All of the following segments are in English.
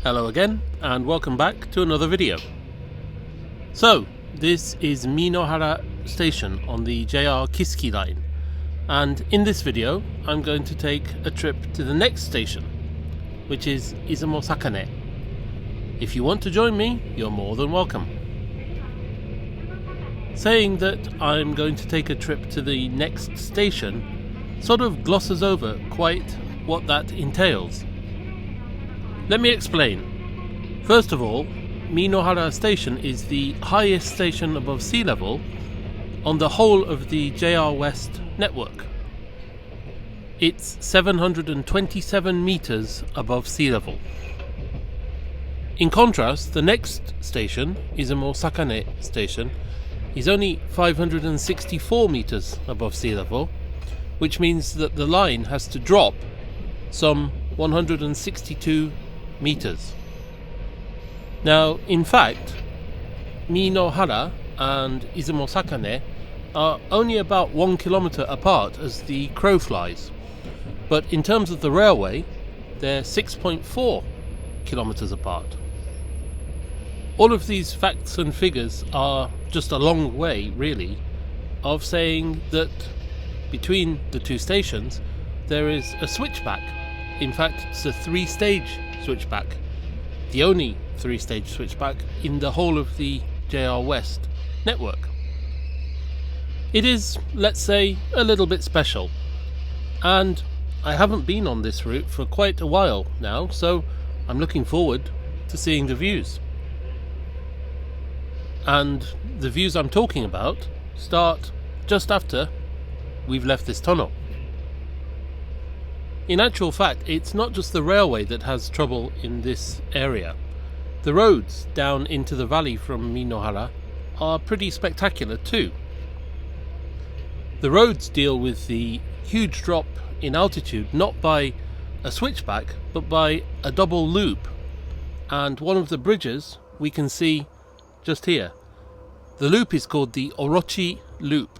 Hello again, and welcome back to another video. So, this is Minohara station on the JR Kisuki line, and in this video I'm going to take a trip to the next station, which is Izumo Sakane. If you want to join me, you're more than welcome. Saying that I'm going to take a trip to the next station sort of glosses over quite what that entails. Let me explain. First of all, Minohara station is the highest station above sea level on the whole of the JR West network. It's 727 meters above sea level. In contrast, the next station, Izumo Sakane station, is only 564 meters above sea level, which means that the line has to drop some 162 meters. Now, in fact, Minohara and Izumo Sakane are only about 1 kilometer apart as the crow flies, but in terms of the railway, they're 6.4 kilometers apart. All of these facts and figures are just a long way, really, of saying that between the two stations there is a switchback. In fact, it's a 3-stage switchback, the only 3-stage switchback in the whole of the JR West network. It is, let's say, a little bit special, and I haven't been on this route for quite a while now, so I'm looking forward to seeing the views. And the views I'm talking about start just after we've left this tunnel. In actual fact, it's not just the railway that has trouble in this area. The roads down into the valley from Minohara are pretty spectacular too. The roads deal with the huge drop in altitude not by a switchback but by a double loop, and one of the bridges we can see just here. The loop is called the Orochi Loop.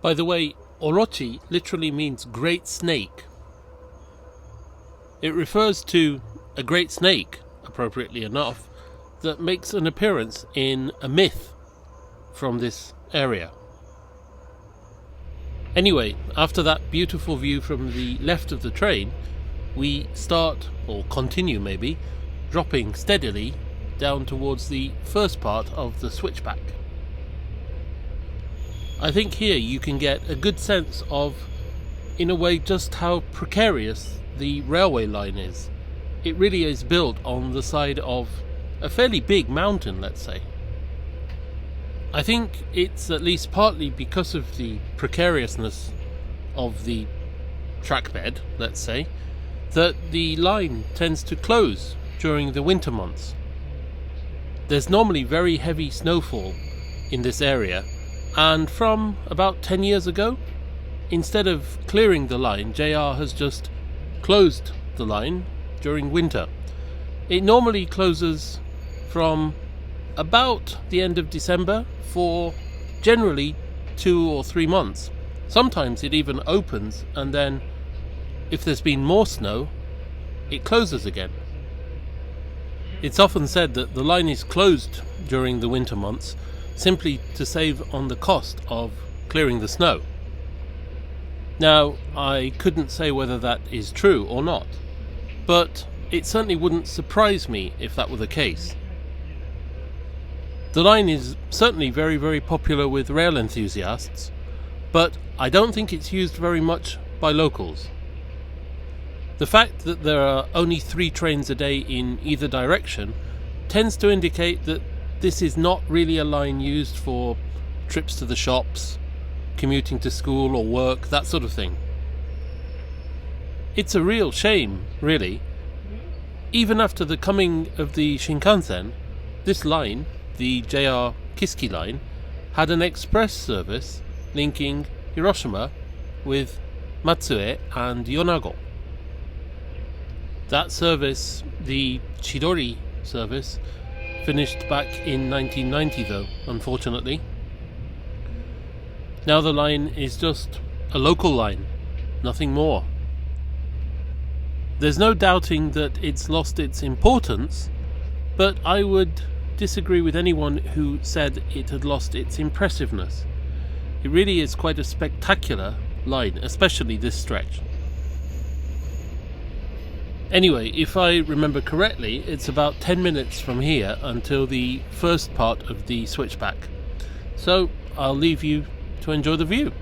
By the way, Orochi literally means great snake. It refers to a great snake, appropriately enough, that makes an appearance in a myth from this area. Anyway, after that beautiful view from the left of the train, we start, or continue maybe, dropping steadily down towards the first part of the switchback. I think here you can get a good sense of, in a way, just how precarious the railway line is. It really is built on the side of a fairly big mountain, let's say. I think it's at least partly because of the precariousness of the track bed, let's say, that the line tends to close during the winter months. There's normally very heavy snowfall in this area, and from about 10 years ago, instead of clearing the line, JR has just closed the line during winter. It normally closes from about the end of December for generally 2 or 3 months. Sometimes it even opens, and then if there's been more snow, it closes again. It's often said that the line is closed during the winter months simply to save on the cost of clearing the snow. Now, I couldn't say whether that is true or not, but it certainly wouldn't surprise me if that were the case. The line is certainly very, very popular with rail enthusiasts, but I don't think it's used very much by locals. The fact that there are only 3 trains a day in either direction tends to indicate that this is not really a line used for trips to the shops, commuting to school or work, that sort of thing. It's a real shame, really. Even after the coming of the Shinkansen, this line, the JR Kisuki line, had an express service linking Hiroshima with Matsue and Yonago. That service, the Chidori service, finished back in 1990 though, unfortunately. Now the line is just a local line, nothing more. There's no doubting that it's lost its importance, but I would disagree with anyone who said it had lost its impressiveness. It really is quite a spectacular line, especially this stretch. Anyway, if I remember correctly, it's about 10 minutes from here until the first part of the switchback. So I'll leave you to enjoy the view.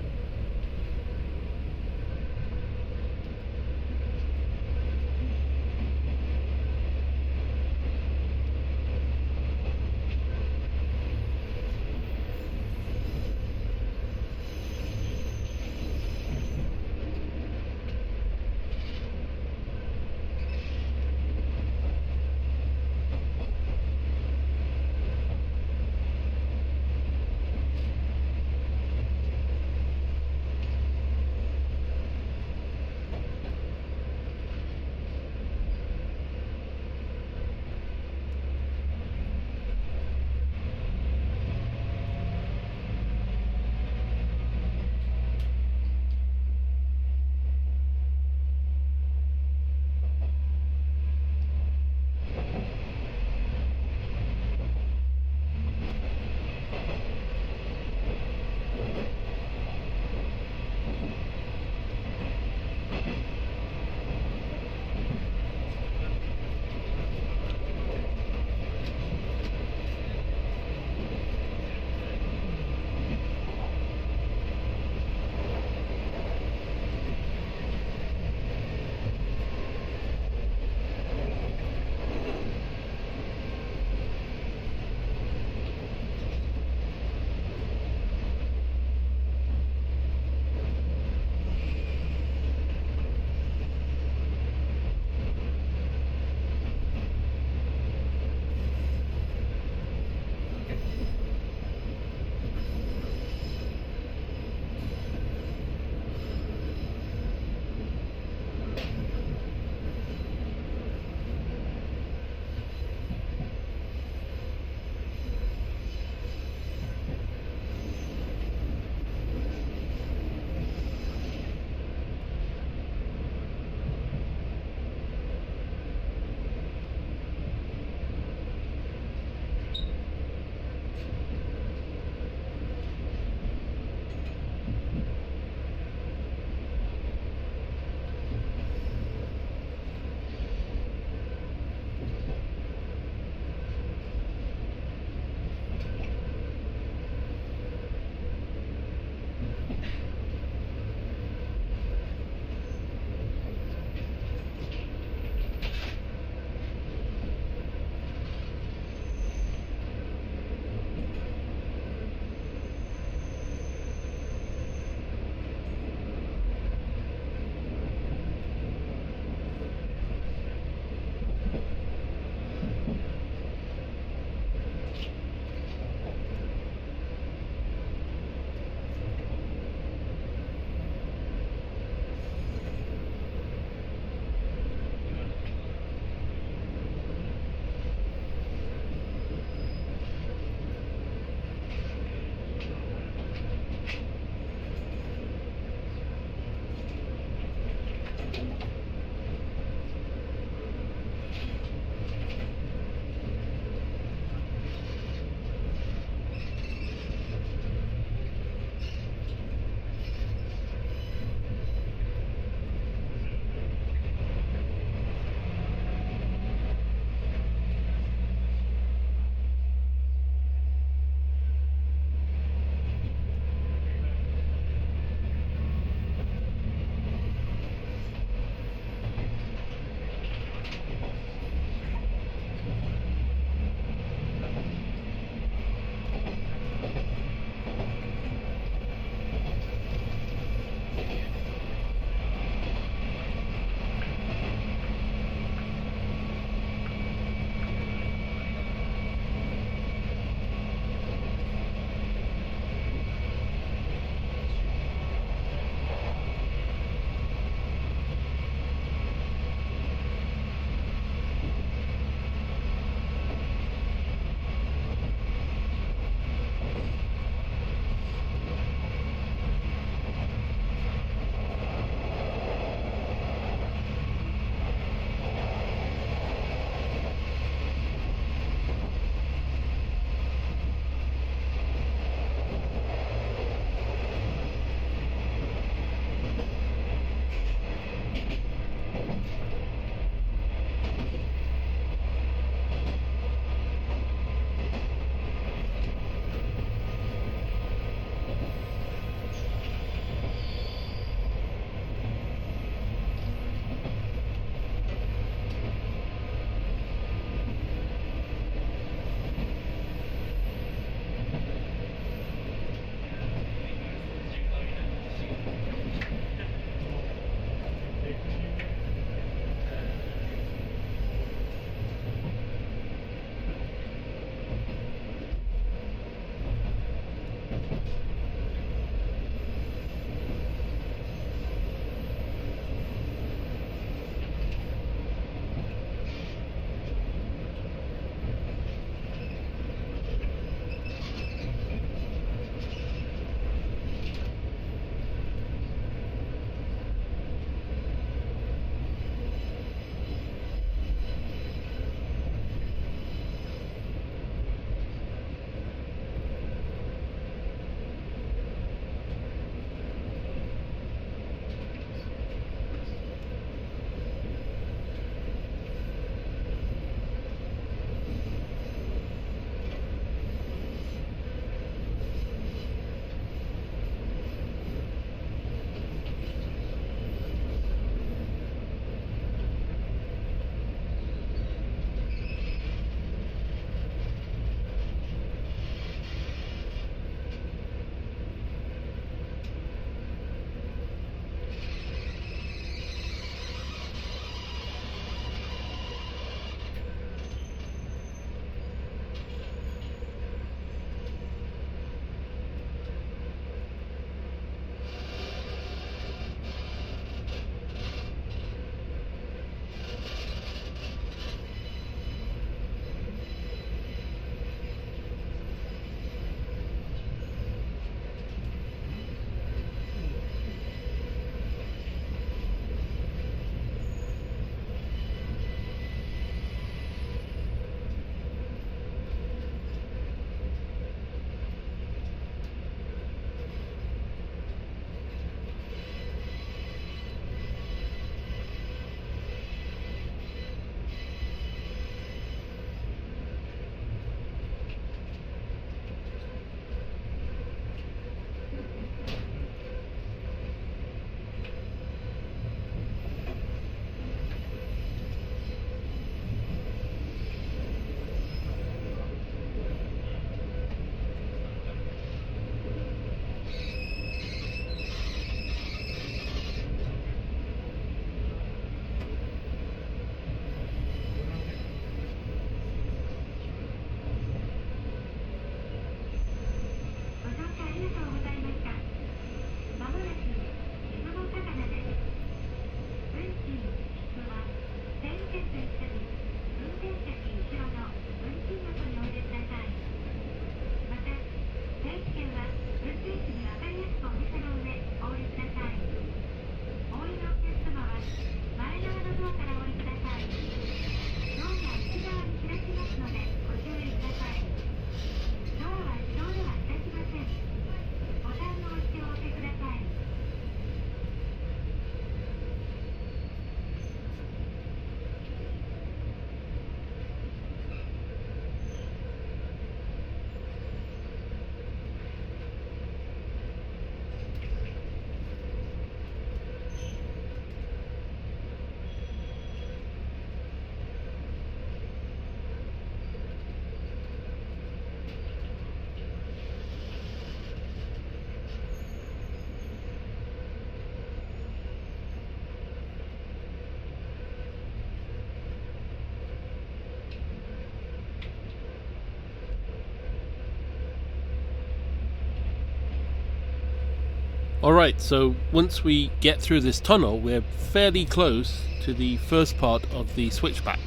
Alright, so once we get through this tunnel, we're fairly close to the first part of the switchback.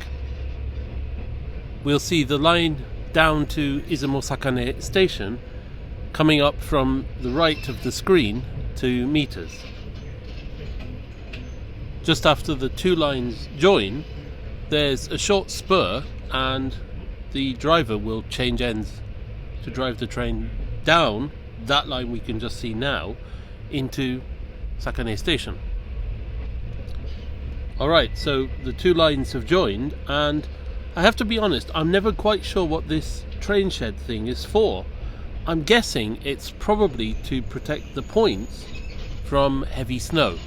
We'll see the line down to Izumo Sakane station coming up from the right of the screen 2 meters. Just after the two lines join, there's a short spur and the driver will change ends to drive the train down that line we can just see now into Sakane station. Alright, so the two lines have joined, and I have to be honest, I'm never quite sure what this train shed thing is for. I'm guessing it's probably to protect the points from heavy snow.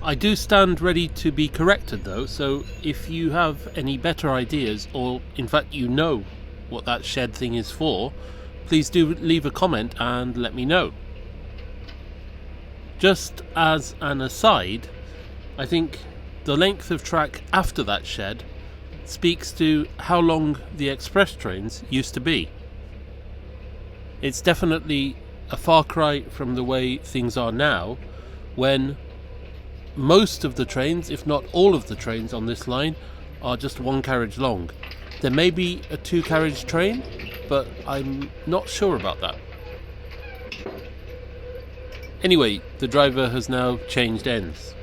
I do stand ready to be corrected though, so if you have any better ideas, or in fact you know what that shed thing is for, please do leave a comment and let me know. Just as an aside, I think the length of track after that shed speaks to how long the express trains used to be. It's definitely a far cry from the way things are now, when most of the trains, if not all of the trains on this line, are just one carriage long. There may be a 2-carriage train, but I'm not sure about that. Anyway, the driver has now changed ends.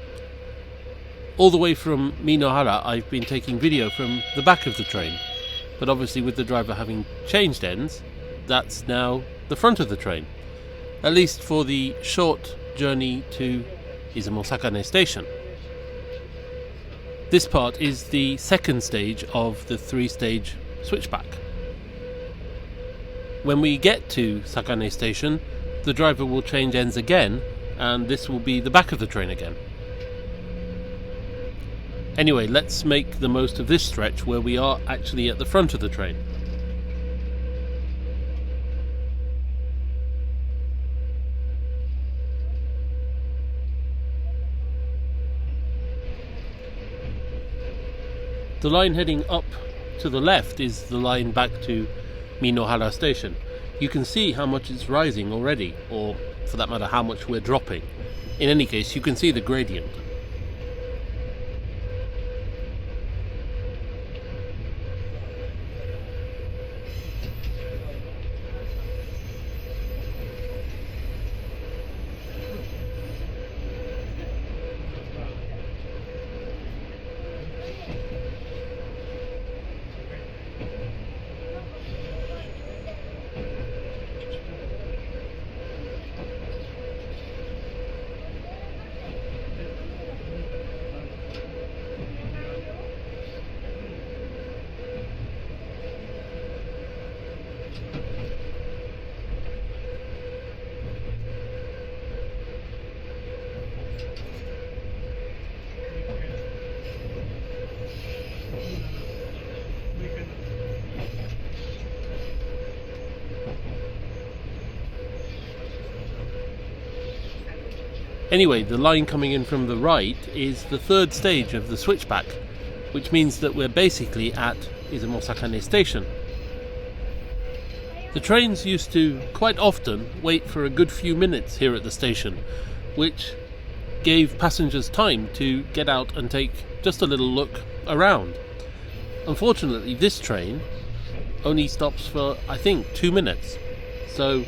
All the way from Minohara I've been taking video from the back of the train, but obviously with the driver having changed ends, that's now the front of the train, at least for the short journey to Izumo Sakane station. This part is the second stage of the 3-stage switchback. When we get to Sakane station, the driver will change ends again, and this will be the back of the train again. Anyway, let's make the most of this stretch where we are actually at the front of the train. The line heading up to the left is the line back to Minohara station. You can see how much it's rising already, or for that matter how much we're dropping. In any case, you can see the gradient. Anyway, the line coming in from the right is the 3rd stage of the switchback, which means that we're basically at Izumo Sakane station. The trains used to quite often wait for a good few minutes here at the station, which gave passengers time to get out and take just a little look around. Unfortunately, this train only stops for, I think, 2 minutes, so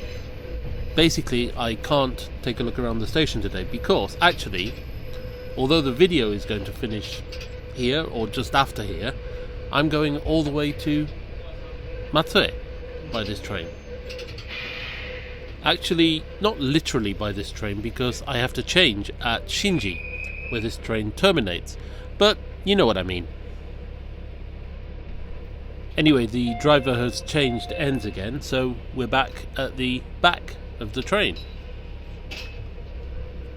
basically I can't take a look around the station today because actually, although the video is going to finish here or just after here, I'm going all the way to Matsue by this train. Actually, not literally by this train because I have to change at Shinji where this train terminates, but you know what I mean. Anyway, the driver has changed ends again, so we're back at the back of the train.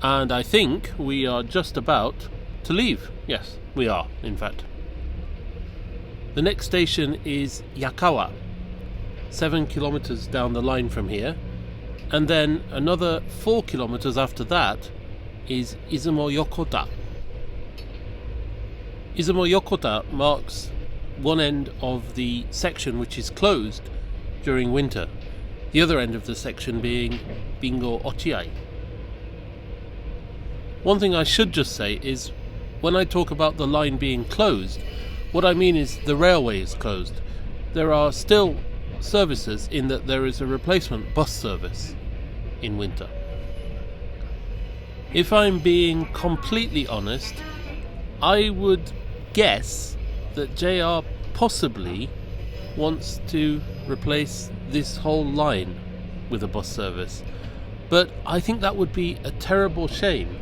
And I think we are just about to leave. Yes, we are, in fact. The next station is Yakawa, 7 kilometers down the line from here, and then another 4 kilometers after that is Izumo Yokota. Izumo Yokota marks one end of the section which is closed during winter, the other end of the section being Bingo Ochiai, One thing I should just say is, when I talk about the line being closed, what I mean is the railway is closed. There are still services in that there is a replacement bus service in winter. If I'm being completely honest, I would guess that JR possibly wants to replace this whole line with a bus service, but I think that would be a terrible shame.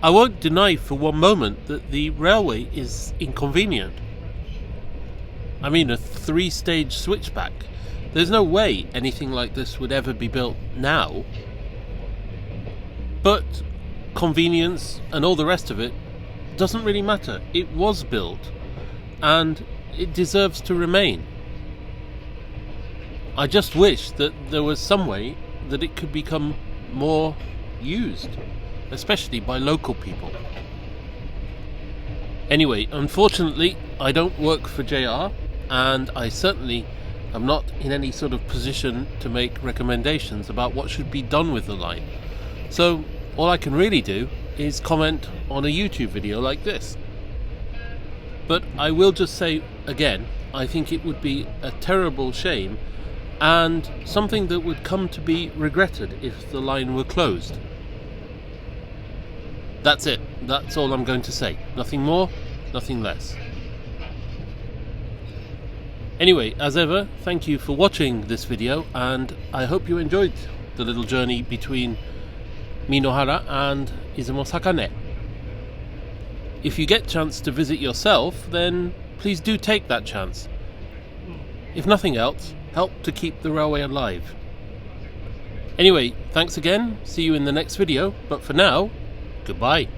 I won't deny for one moment that the railway is inconvenient. I mean, a 3-stage switchback. There's no way anything like this would ever be built now. But convenience and all the rest of it doesn't really matter. It was built and it deserves to remain. I just wish that there was some way that it could become more used, especially by local people. Anyway, unfortunately, I don't work for JR, and I certainly am not in any sort of position to make recommendations about what should be done with the line. So all I can really do is comment on a YouTube video like this. But I will just say again, I think it would be a terrible shame and something that would come to be regretted if the line were closed. That's it. That's all I'm going to say. Nothing more, nothing less. Anyway, as ever, thank you for watching this video, and I hope you enjoyed the little journey between Minohara and Izumo Sakane. If you get a chance to visit yourself, then please do take that chance. If nothing else, help to keep the railway alive. Anyway, thanks again, see you in the next video, but for now, goodbye.